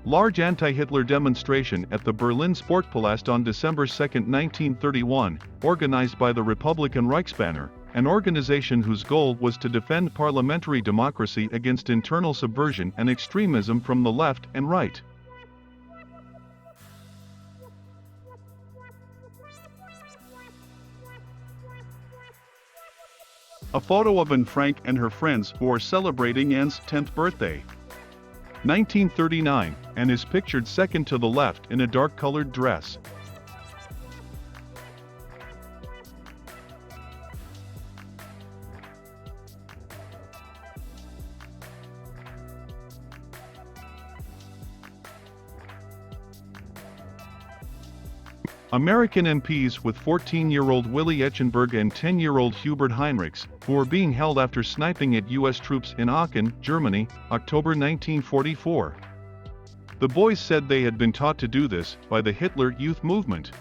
Large anti-Hitler demonstration at the Berlin Sportpalast on December 2, 1931, organized by the Republican Reichsbanner, an organization whose goal was to defend parliamentary democracy against internal subversion and extremism from the left and right. A photo of Anne Frank and her friends who are celebrating Anne's 10th birthday. 1939, Anne is pictured second to the left in a dark-colored dress. American MPs with 14-year-old Willy Echenberg and 10-year-old Hubert Heinrichs, who were being held after sniping at U.S. troops in Aachen, Germany, October 1944. The boys said they had been taught to do this by the Hitler Youth Movement.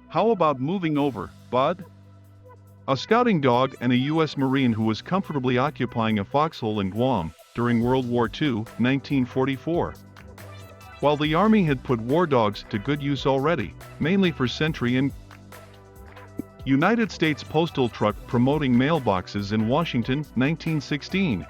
How about moving over, bud? A scouting dog and a U.S. Marine who was comfortably occupying a foxhole in Guam during World War II, 1944. While the Army had put war dogs to good use already, mainly for sentry and United States postal truck promoting mailboxes in Washington, 1916.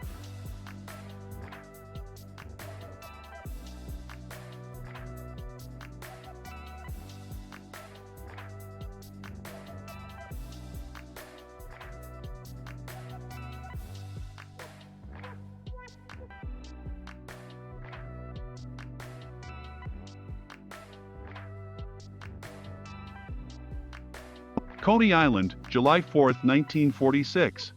Coney Island, July 4, 1946.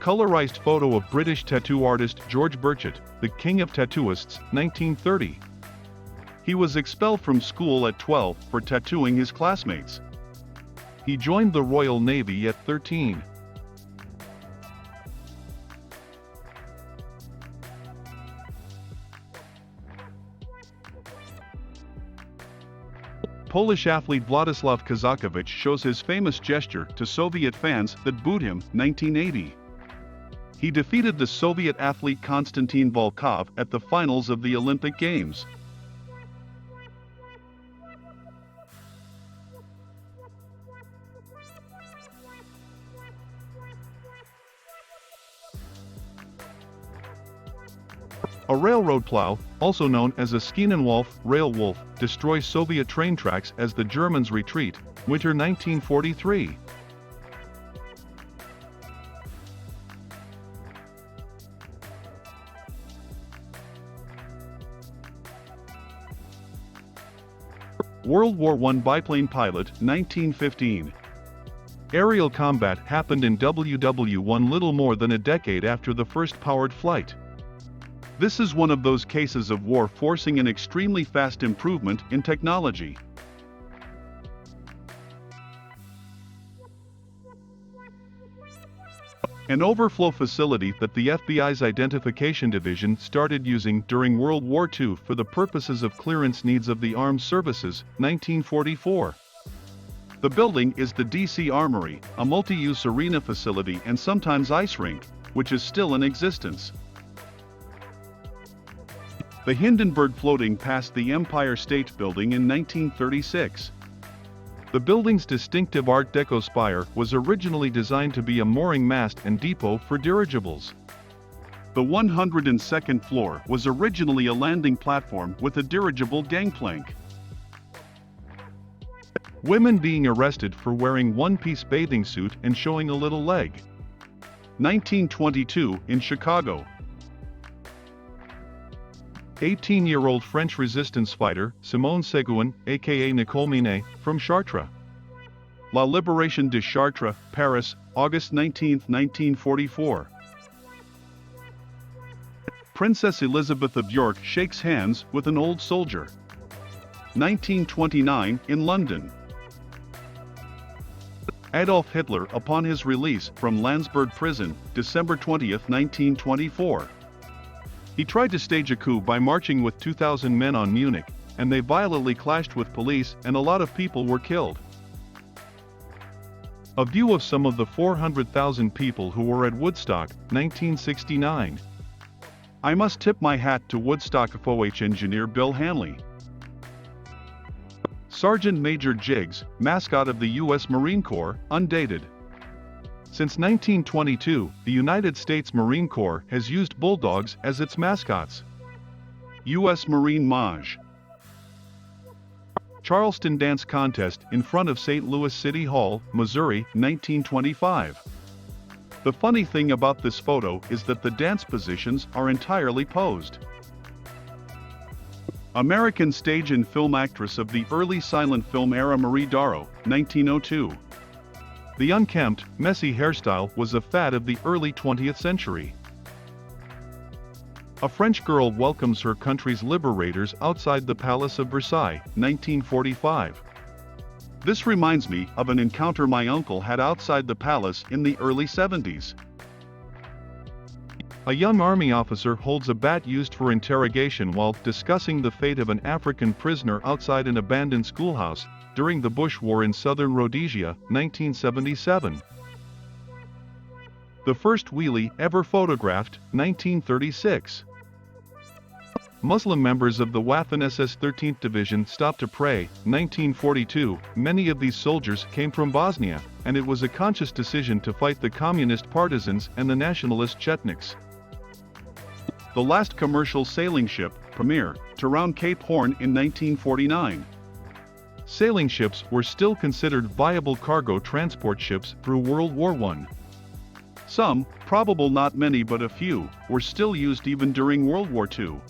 Colorized photo of British tattoo artist George Burchett, the king of tattooists, 1930. He was expelled from school at 12 for tattooing his classmates. He joined the Royal Navy at 13. Polish athlete Władysław Kazakowicz shows his famous gesture to Soviet fans that booed him, 1980. He defeated the Soviet athlete Konstantin Volkov at the finals of the Olympic Games. A railroad plow, also known as a Schienenwolf, rail wolf, destroys Soviet train tracks as the Germans retreat, winter 1943. World War I biplane pilot, 1915. Aerial combat happened in WW1 little more than a decade after the first powered flight. This is one of those cases of war forcing an extremely fast improvement in technology. An overflow facility that the FBI's Identification Division started using during World War II for the purposes of clearance needs of the Armed Services, 1944. The building is the DC Armory, a multi-use arena facility and sometimes ice rink, which is still in existence. The Hindenburg floating past the Empire State Building in 1936. The building's distinctive Art Deco spire was originally designed to be a mooring mast and depot for dirigibles. The 102nd floor was originally a landing platform with a dirigible gangplank. Women being arrested for wearing one-piece bathing suit and showing a little leg. 1922 in Chicago. 18-year-old French resistance fighter, Simone Seguin, aka Nicole Minet, from Chartres. La Libération de Chartres, Paris, August 19, 1944. Princess Elizabeth of York shakes hands with an old soldier. 1929, in London. Adolf Hitler upon his release from Landsberg prison, December 20, 1924. He tried to stage a coup by marching with 2,000 men on Munich, and they violently clashed with police and a lot of people were killed. A view of some of the 400,000 people who were at Woodstock, 1969. I must tip my hat to Woodstock FOH engineer Bill Hanley. Sergeant Major Jiggs, mascot of the U.S. Marine Corps, undated. Since 1922, the United States Marine Corps has used bulldogs as its mascots. U.S. Marine Maj. Charleston Dance Contest in front of St. Louis City Hall, Missouri, 1925. The funny thing about this photo is that the dance positions are entirely posed. American stage and film actress of the early silent film era Marie Darrow, 1902. The unkempt, messy hairstyle was a fad of the early 20th century. A French girl welcomes her country's liberators outside the Palace of Versailles, 1945. This reminds me of an encounter my uncle had outside the palace in the early 70s. A young army officer holds a bat used for interrogation while discussing the fate of an African prisoner outside an abandoned schoolhouse during the Bush War in southern Rhodesia, 1977. The first wheelie ever photographed, 1936. Muslim members of the Waffen-SS 13th Division stopped to pray, 1942. Many of these soldiers came from Bosnia, and it was a conscious decision to fight the communist partisans and the nationalist Chetniks. The last commercial sailing ship, Premier, to round Cape Horn in 1949. Sailing ships were still considered viable cargo transport ships through World War I. Some, probable not many but a few, were still used even during World War II.